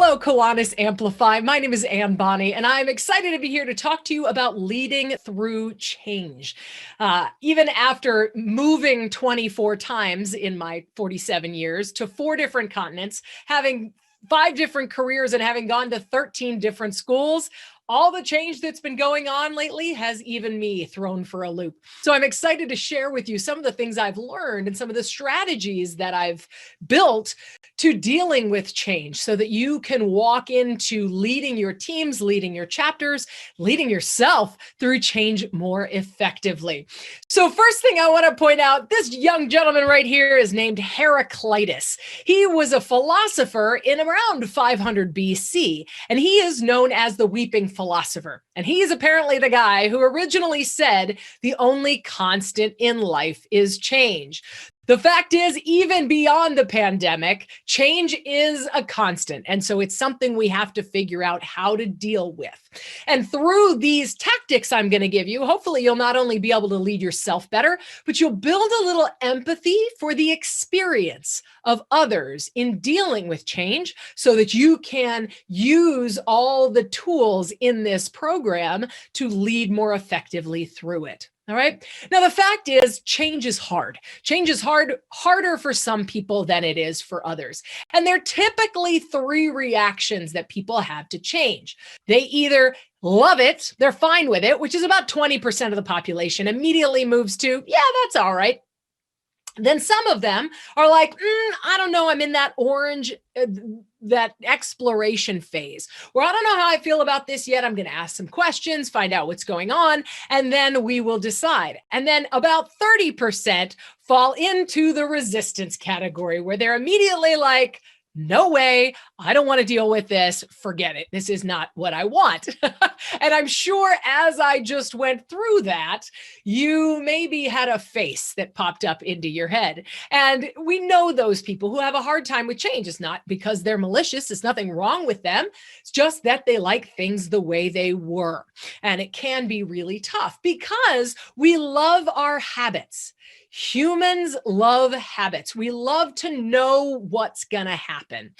Hello, Kiwanis Amplify. My name is Ann Bonnie, and I'm excited to be here to talk to you about leading through change. Even after moving 24 times in my 47 years to 4 different continents, having 5 different careers, and having gone to 13 different schools, all the change that's been going on lately has even me thrown for a loop. So I'm excited to share with you some of the things I've learned and some of the strategies that I've built to dealing with change so that you can walk into leading your teams, leading your chapters, leading yourself through change more effectively. So first thing I want to point out, this young gentleman right here is named Heraclitus. He was a philosopher in around 500 BC, and he is known as the weeping philosopher. And he's apparently the guy who originally said the only constant in life is change. The fact is, even beyond the pandemic, change is a constant. And so it's something we have to figure out how to deal with. And through these tactics I'm going to give you, hopefully you'll not only be able to lead yourself better, but you'll build a little empathy for the experience of others in dealing with change so that you can use all the tools in this program to lead more effectively through it. All right. Now, the fact is, change is hard. Change is harder for some people than it is for others. And there are typically 3 reactions that people have to change. They either love it, they're fine with it, which is about 20% of the population, immediately moves to, yeah, that's all right. Then some of them are like, I don't know, I'm in that orange, that exploration phase where I don't know how I feel about this yet. I'm going to ask some questions, find out what's going on, and then we will decide. And then about 30% fall into the resistance category where they're immediately like, no way, I don't want to deal with this. Forget it. This is not what I want. And I'm sure as I just went through that, you maybe had a face that popped up into your head. And we know those people who have a hard time with change. It's not because they're malicious. There's nothing wrong with them. It's just that they like things the way they were. And it can be really tough because we love our habits. Humans love habits. We love to know what's going to happen.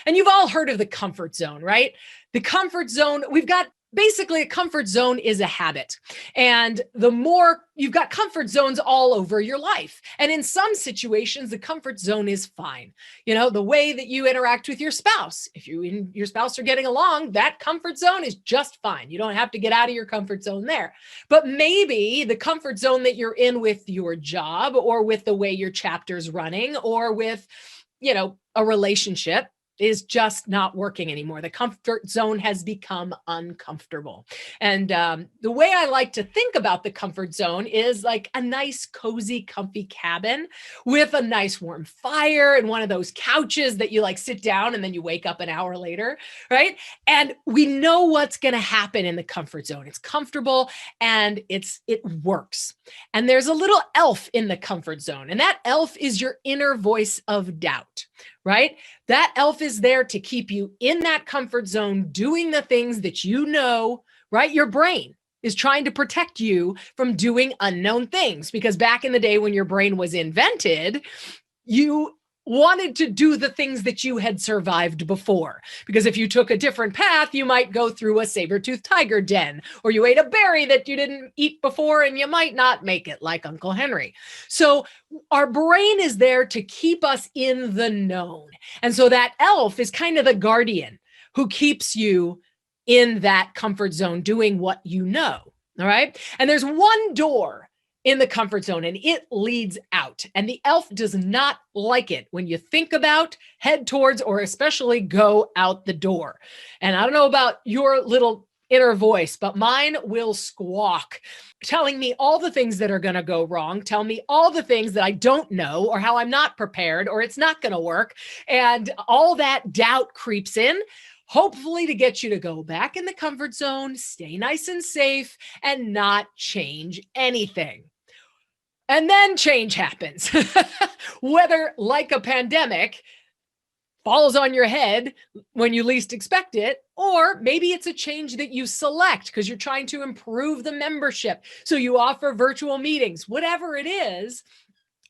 And you've all heard of the comfort zone, right? The comfort zone, we've got basically a comfort zone is a habit. And the more you've got comfort zones all over your life. And in some situations, the comfort zone is fine. You know, the way that you interact with your spouse, if you and your spouse are getting along, that comfort zone is just fine. You don't have to get out of your comfort zone there. But maybe the comfort zone that you're in with your job or with the way your chapter's running or with, a relationship is just not working anymore. The comfort zone has become uncomfortable. And the way I like to think about the comfort zone is like a nice, cozy, comfy cabin with a nice warm fire and one of those couches that you like sit down and then you wake up an hour later, right? And we know what's going to happen in the comfort zone. It's comfortable and it works. And there's a little elf in the comfort zone. And that elf is your inner voice of doubt, right? That elf is there to keep you in that comfort zone, doing the things that you know, right? Your brain is trying to protect you from doing unknown things because back in the day when your brain was invented, you wanted to do the things that you had survived before. Because if you took a different path, you might go through a saber-toothed tiger den, or you ate a berry that you didn't eat before and you might not make it like Uncle Henry. So our brain is there to keep us in the known. And so that elf is kind of the guardian who keeps you in that comfort zone doing what you know. All right. And there's one door in the comfort zone and it leads out. And the elf does not like it when you think about, head towards, or especially go out the door. And I don't know about your little inner voice, but mine will squawk, telling me all the things that are going to go wrong, tell me all the things that I don't know or how I'm not prepared or it's not going to work. And all that doubt creeps in, hopefully to get you to go back in the comfort zone, stay nice and safe, and not change anything. And then change happens, whether like a pandemic falls on your head when you least expect it, or maybe it's a change that you select because you're trying to improve the membership. So you offer virtual meetings, whatever it is.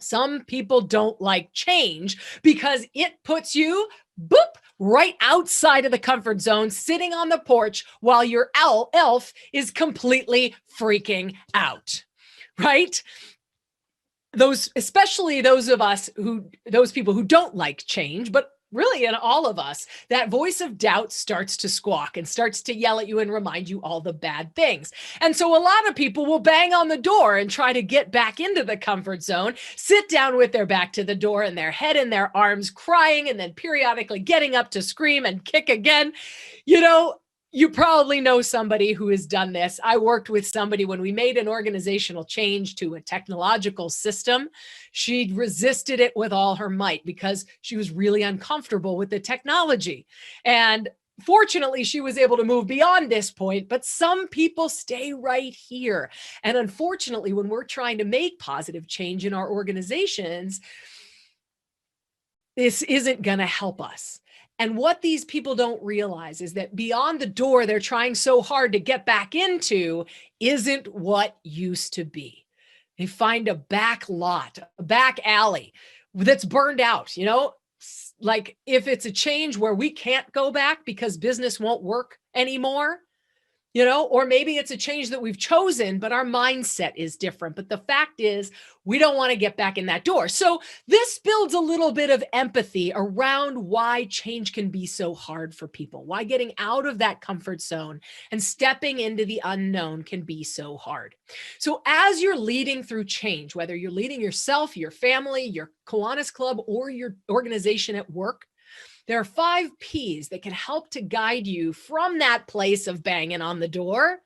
Some people don't like change because it puts you, boop, right outside of the comfort zone, sitting on the porch while your elf is completely freaking out, right? Especially those people who don't like change, but really in all of us, that voice of doubt starts to squawk and starts to yell at you and remind you all the bad things. And so a lot of people will bang on the door and try to get back into the comfort zone, sit down with their back to the door and their head in their arms, crying, and then periodically getting up to scream and kick again. You know, you probably know somebody who has done this. I worked with somebody when we made an organizational change to a technological system. She resisted it with all her might because she was really uncomfortable with the technology. And fortunately, she was able to move beyond this point, but some people stay right here. And unfortunately, when we're trying to make positive change in our organizations, this isn't going to help us. And what these people don't realize is that beyond the door they're trying so hard to get back into isn't what used to be. They find a back lot, a back alley that's burned out, like if it's a change where we can't go back because business won't work anymore, or maybe it's a change that we've chosen, but our mindset is different. But the fact is, we don't want to get back in that door. So this builds a little bit of empathy around why change can be so hard for people, why getting out of that comfort zone and stepping into the unknown can be so hard. So as you're leading through change, whether you're leading yourself, your family, your Kiwanis Club, or your organization at work, there are 5 P's that can help to guide you from that place of banging on the door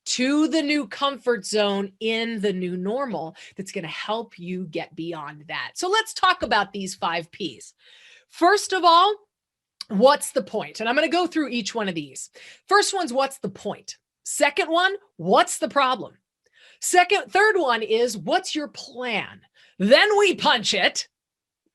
to the new comfort zone in the new normal that's going to help you get beyond that. So let's talk about these 5 P's. First of all, what's the point? And I'm going to go through each one of these. First one's what's the point? Second one, what's the problem? Third one is what's your plan? Then we punch it,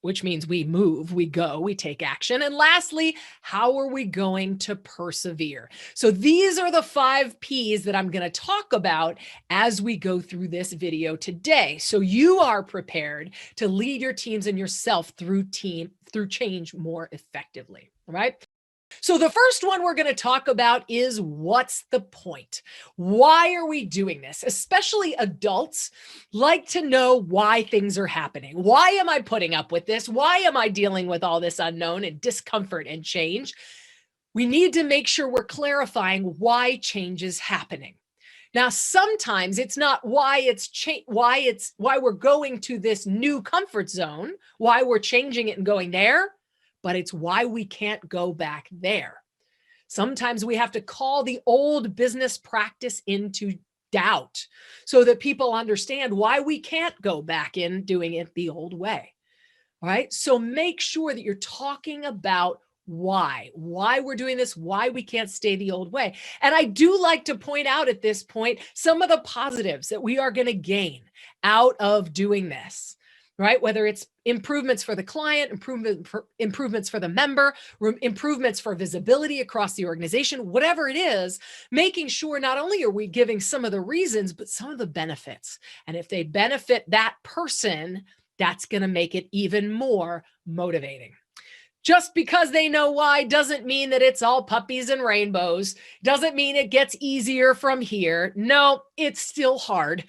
which means we move, we go, we take action. And lastly, how are we going to persevere? So these are the 5 P's that I'm going to talk about as we go through this video today. So you are prepared to lead your teams and yourself through change more effectively. All right. So the first one we're going to talk about is what's the point? Why are we doing this? Especially adults like to know why things are happening. Why am I putting up with this? Why am I dealing with all this unknown and discomfort and change? We need to make sure we're clarifying why change is happening. Now, sometimes it's not why we're going to this new comfort zone, why we're changing it and going there, but it's why we can't go back there. Sometimes we have to call the old business practice into doubt so that people understand why we can't go back in doing it the old way. All right. So make sure that you're talking about why we're doing this, why we can't stay the old way. And I do like to point out at this point some of the positives that we are going to gain out of doing this. Right? Whether it's improvements for the client, improvements for the member, improvements for visibility across the organization, whatever it is, making sure not only are we giving some of the reasons, but some of the benefits. And if they benefit that person, that's going to make it even more motivating. Just because they know why doesn't mean that it's all puppies and rainbows. Doesn't mean it gets easier from here. No, it's still hard.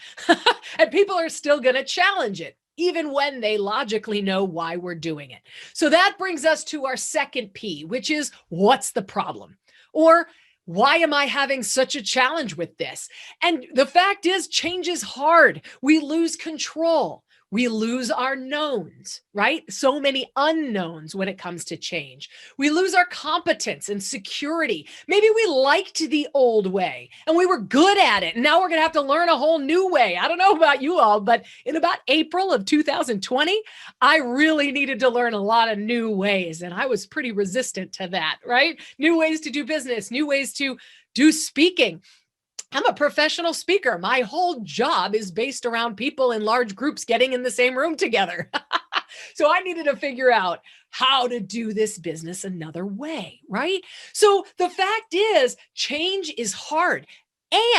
And people are still going to challenge it, even when they logically know why we're doing it. So that brings us to our second P, which is what's the problem? Or why am I having such a challenge with this? And the fact is, change is hard. We lose control. We lose our knowns, right? So many unknowns when it comes to change. We lose our competence and security. Maybe we liked the old way and we were good at it. And now we're going to have to learn a whole new way. I don't know about you all, but in about April of 2020, I really needed to learn a lot of new ways. And I was pretty resistant to that, right? New ways to do business, new ways to do speaking. I'm a professional speaker. My whole job is based around people in large groups getting in the same room together. So I needed to figure out how to do this business another way, right? So the fact is, change is hard.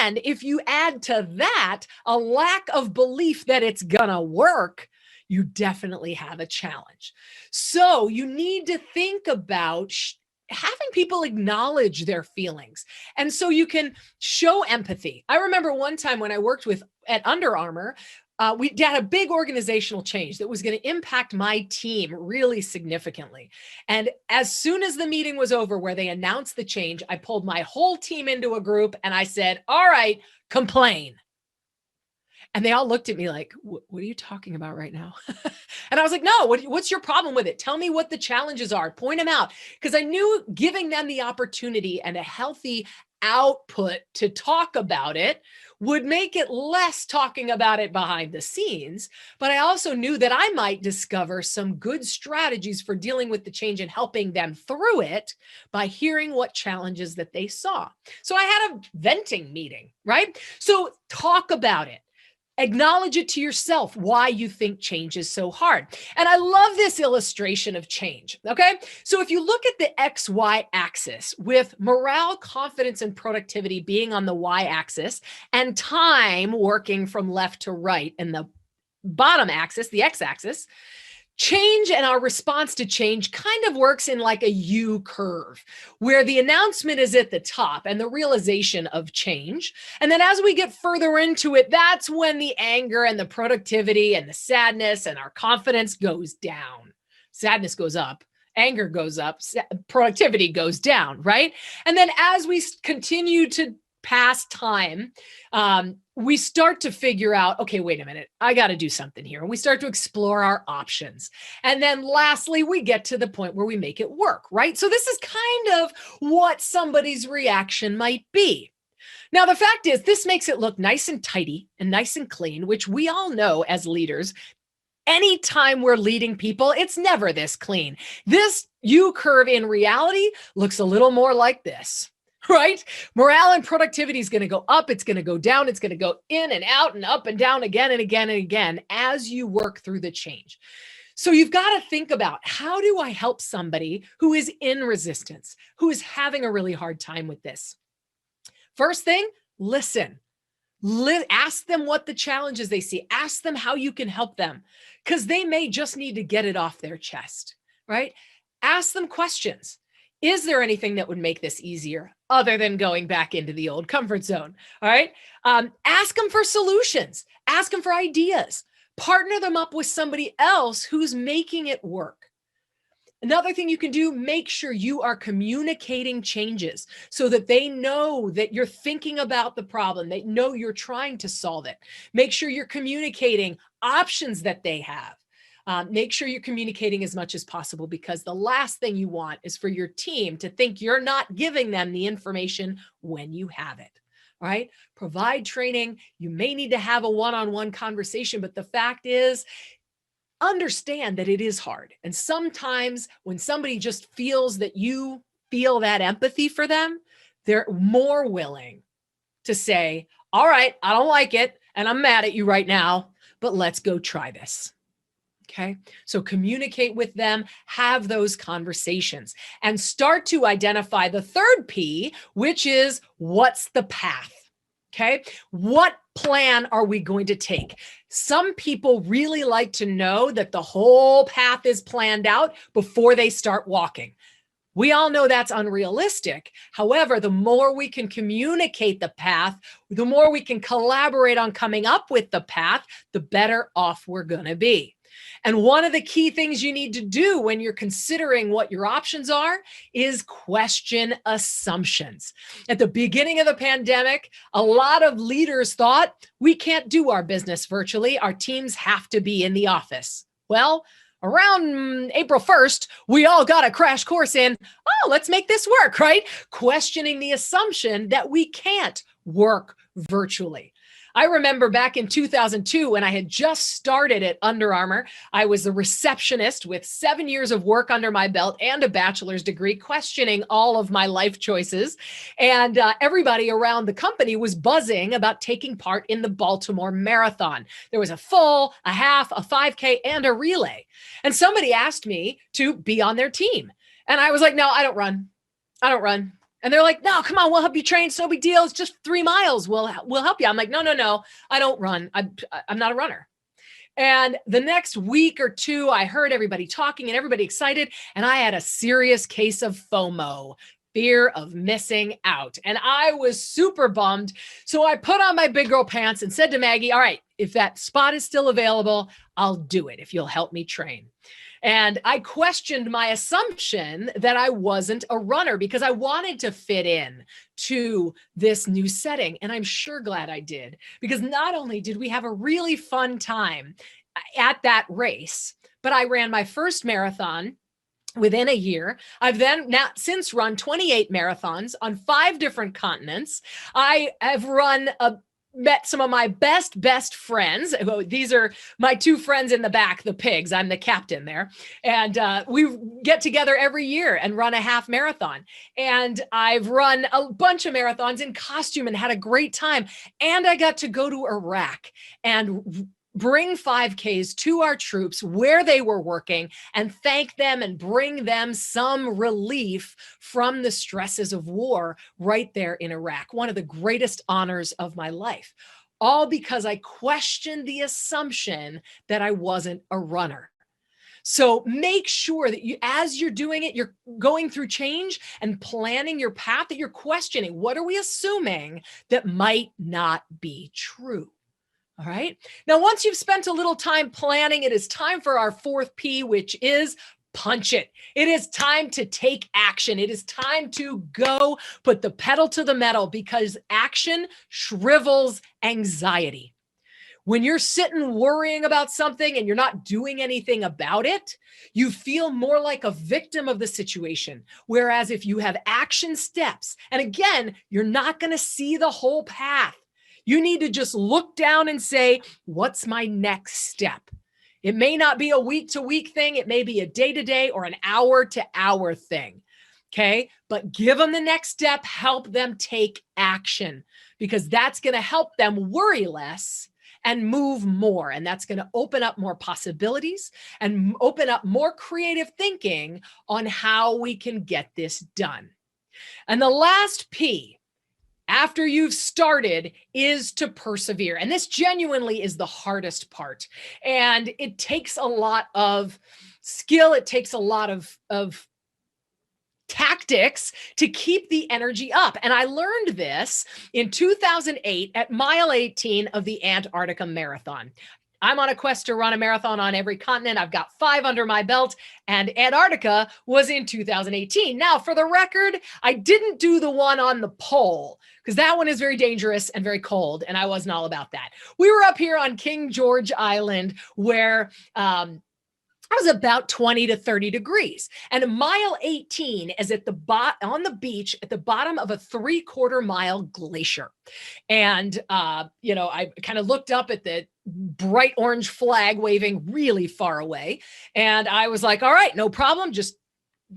And if you add to that a lack of belief that it's gonna work, you definitely have a challenge. So you need to think about having people acknowledge their feelings. And so you can show empathy. I remember one time when I worked at Under Armour, we had a big organizational change that was going to impact my team really significantly. And as soon as the meeting was over where they announced the change, I pulled my whole team into a group and I said, all right, complain. And they all looked at me like, what are you talking about right now? And I was like, no, what's your problem with it? Tell me what the challenges are. Point them out. Because I knew giving them the opportunity and a healthy output to talk about it would make it less talking about it behind the scenes. But I also knew that I might discover some good strategies for dealing with the change and helping them through it by hearing what challenges that they saw. So I had a venting meeting, right? So talk about it. Acknowledge it to yourself why you think change is so hard. And I love this illustration of change. Okay. So if you look at the XY axis with morale, confidence, and productivity being on the Y axis and time working from left to right in the bottom axis, the X axis, change and our response to change kind of works in like a U curve where the announcement is at the top and the realization of change. And then as we get further into it, that's when the anger and the productivity and the sadness and our confidence goes down. Sadness goes up. Anger goes up, productivity goes down, right? And then as we continue to pass time, we start to figure out, okay, wait a minute, I got to do something here. And we start to explore our options. And then lastly, we get to the point where we make it work, right? So this is kind of what somebody's reaction might be. Now, the fact is, this makes it look nice and tidy and nice and clean, which we all know as leaders. Anytime we're leading people, it's never this clean. This U curve in reality looks a little more like this. Right? Morale and productivity is going to go up. It's going to go down. It's going to go in and out and up and down again and again and again as you work through the change. So you've got to think about, how do I help somebody who is in resistance, who is having a really hard time with this? First thing, listen. Ask them what the challenges they see. Ask them how you can help them, because they may just need to get it off their chest, right? Ask them questions. Is there anything that would make this easier other than going back into the old comfort zone? All right. Ask them for solutions. Ask them for ideas. Partner them up with somebody else who's making it work. Another thing you can do, make sure you are communicating changes so that they know that you're thinking about the problem. They know you're trying to solve it. Make sure you're communicating options that they have. Make sure you're communicating as much as possible, because the last thing you want is for your team to think you're not giving them the information when you have it. All right. Provide training. You may need to have a one-on-one conversation, but the fact is, understand that it is hard. And sometimes when somebody just feels that you feel that empathy for them, they're more willing to say, all right, I don't like it and I'm mad at you right now, but let's go try this. Okay. So communicate with them, have those conversations, and start to identify the third P, which is, what's the path? Okay. What plan are we going to take? Some people really like to know that the whole path is planned out before they start walking. We all know that's unrealistic. However, the more we can communicate the path, the more we can collaborate on coming up with the path, the better off we're going to be. And one of the key things you need to do when you're considering what your options are is question assumptions. At the beginning of the pandemic, a lot of leaders thought, we can't do our business virtually. Our teams have to be in the office. Well, around April 1st, we all got a crash course in, oh, let's make this work, right? Questioning the assumption that we can't work virtually. I remember back in 2002 when I had just started at Under Armour. I was a receptionist with 7 years of work under my belt and a bachelor's degree, questioning all of my life choices. And everybody around the company was buzzing about taking part in the Baltimore Marathon. There was a full, a half, a 5K, and a relay. And somebody asked me to be on their team. And I was like, no, I don't run. I don't run. And they're like, no, come on, we'll help you train. It's no big deal. It's just 3 miles. We'll help you. I'm like, no, I don't run. I'm not a runner. And the next week or two, I heard everybody talking and everybody excited. And I had a serious case of FOMO, fear of missing out. And I was super bummed. So I put on my big girl pants and said to Maggie, all right, if that spot is still available, I'll do it if you'll help me train. And I questioned my assumption that I wasn't a runner because I wanted to fit in to this new setting. And I'm sure glad I did, because not only did we have a really fun time at that race, but I ran my first marathon within a year. I've then now since run 28 marathons on 5 different continents. I have met some of my best friends. These are my 2 friends in the back, the pigs. I'm the captain there. And we get together every year and run a half marathon. And I've run a bunch of marathons in costume and had a great time. And I got to go to Iraq and bring 5Ks to our troops where they were working and thank them and bring them some relief from the stresses of war right there in Iraq. One of the greatest honors of my life, all because I questioned the assumption that I wasn't a runner. So make sure that you, as you're doing it, you're going through change and planning your path, that you're questioning, what are we assuming that might not be true? All right. Now, once you've spent a little time planning, it is time for our 4th P, which is punch it. It is time to take action. It is time to go put the pedal to the metal, because action shrivels anxiety. When you're sitting worrying about something and you're not doing anything about it, you feel more like a victim of the situation. Whereas if you have action steps, and again, you're not going to see the whole path. You need to just look down and say, what's my next step? It may not be a week-to-week thing. It may be a day-to-day or an hour-to-hour thing. Okay. But give them the next step, help them take action, because that's going to help them worry less and move more. And that's going to open up more possibilities and open up more creative thinking on how we can get this done. And the last P, after you've started, is to persevere. And this genuinely is the hardest part. And it takes a lot of skill. It takes a lot of tactics to keep the energy up. And I learned this in 2008 at mile 18 of the Antarctica Marathon. I'm on a quest to run a marathon on every continent. I've got 5 under my belt, and Antarctica was in 2018. Now, for the record, I didn't do the one on the pole because that one is very dangerous and very cold, and I wasn't all about that. We were up here on King George Island where it was about 20 to 30 degrees. And mile 18 is at on the beach at the bottom of a 3/4 mile glacier. And, I kind of looked up at the bright orange flag waving really far away. And I was like, all right, no problem. Just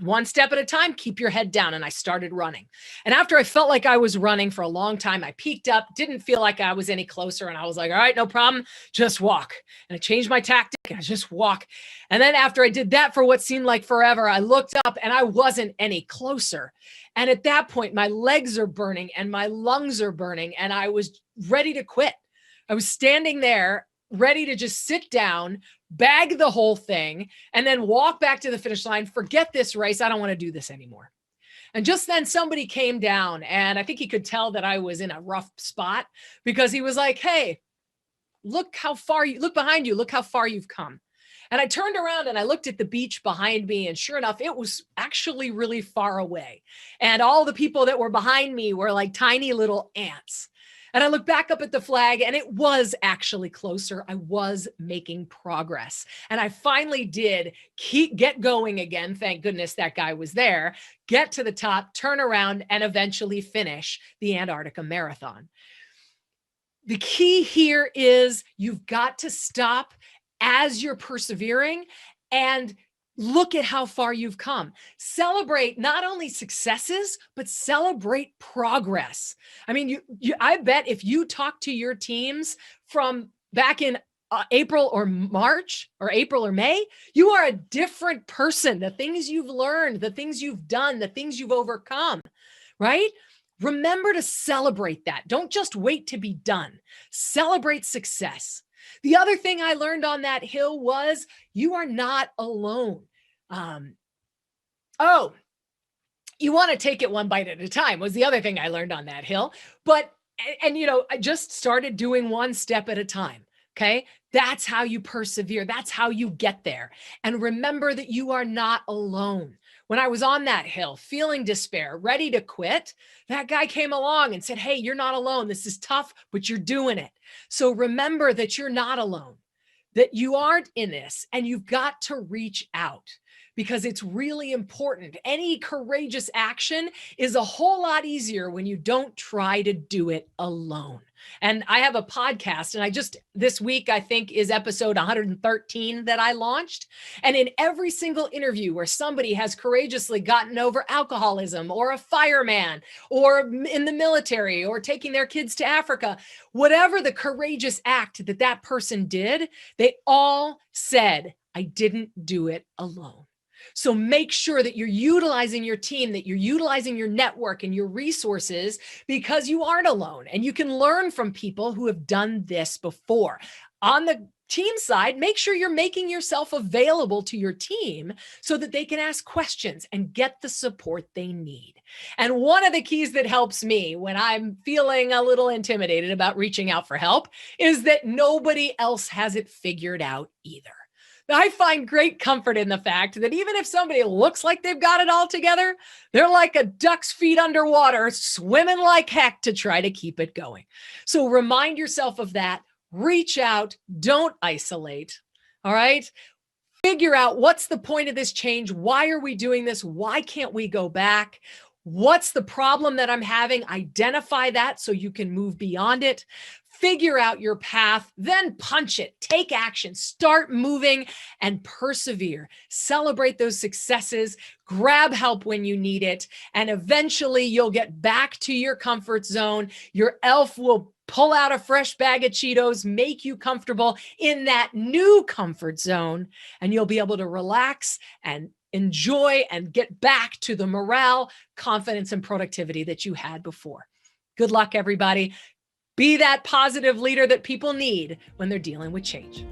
one step at a time, keep your head down. And I started running. And after I felt like I was running for a long time, I peaked up, didn't feel like I was any closer. And I was like, all right, no problem, just walk. And I changed my tactic and I just walk. And then after I did that for what seemed like forever, I looked up and I wasn't any closer. And at that point, my legs are burning and my lungs are burning. And I was ready to quit. I was standing there ready to just sit down, bag the whole thing, and then walk back to the finish line. Forget this race. I don't want to do this anymore. And just then somebody came down, and I think he could tell that I was in a rough spot, because he was like, hey, look behind you. Look how far you've come. And I turned around and I looked at the beach behind me, and sure enough, it was actually really far away. And all the people that were behind me were like tiny little ants. And I looked back up at the flag, and it was actually closer. I was making progress. And I finally did get going again. Thank goodness that guy was there. Get to the top, turn around, and eventually finish the Antarctica Marathon. The key here is you've got to stop as you're persevering and look at how far you've come. Celebrate not only successes, but celebrate progress. I mean, I bet if you talk to your teams from back in April or March or April or May, you are a different person. The things you've learned, the things you've done, the things you've overcome, right? Remember to celebrate that. Don't just wait to be done. Celebrate success. The other thing I learned on that hill was you are not alone. Um, oh, you want to take it one bite at a time was the other thing I learned on that hill. But, and I just started doing one step at a time. Okay. That's how you persevere. That's how you get there. And remember that you are not alone. When I was on that hill, feeling despair, ready to quit, that guy came along and said, "Hey, you're not alone. This is tough, but you're doing it." So remember that you're not alone, that you aren't in this, and you've got to reach out because it's really important. Any courageous action is a whole lot easier when you don't try to do it alone. And I have a podcast, and this week, I think, is episode 113 that I launched. And in every single interview where somebody has courageously gotten over alcoholism, or a fireman, or in the military, or taking their kids to Africa, whatever the courageous act that that person did, they all said, "I didn't do it alone." So make sure that you're utilizing your team, that you're utilizing your network and your resources, because you aren't alone and you can learn from people who have done this before. On the team side, make sure you're making yourself available to your team so that they can ask questions and get the support they need. And one of the keys that helps me when I'm feeling a little intimidated about reaching out for help is that nobody else has it figured out either. I find great comfort in the fact that even if somebody looks like they've got it all together, they're like a duck's feet underwater, swimming like heck to try to keep it going. So remind yourself of that. Reach out. Don't isolate. All right. Figure out what's the point of this change. Why are we doing this? Why can't we go back? What's the problem that I'm having? Identify that so you can move beyond it. Figure out your path, then punch it, take action, start moving and persevere. Celebrate those successes, grab help when you need it, and eventually you'll get back to your comfort zone. Your elf will pull out a fresh bag of Cheetos, make you comfortable in that new comfort zone, and you'll be able to relax and enjoy and get back to the morale, confidence, and productivity that you had before. Good luck, everybody. Be that positive leader that people need when they're dealing with change.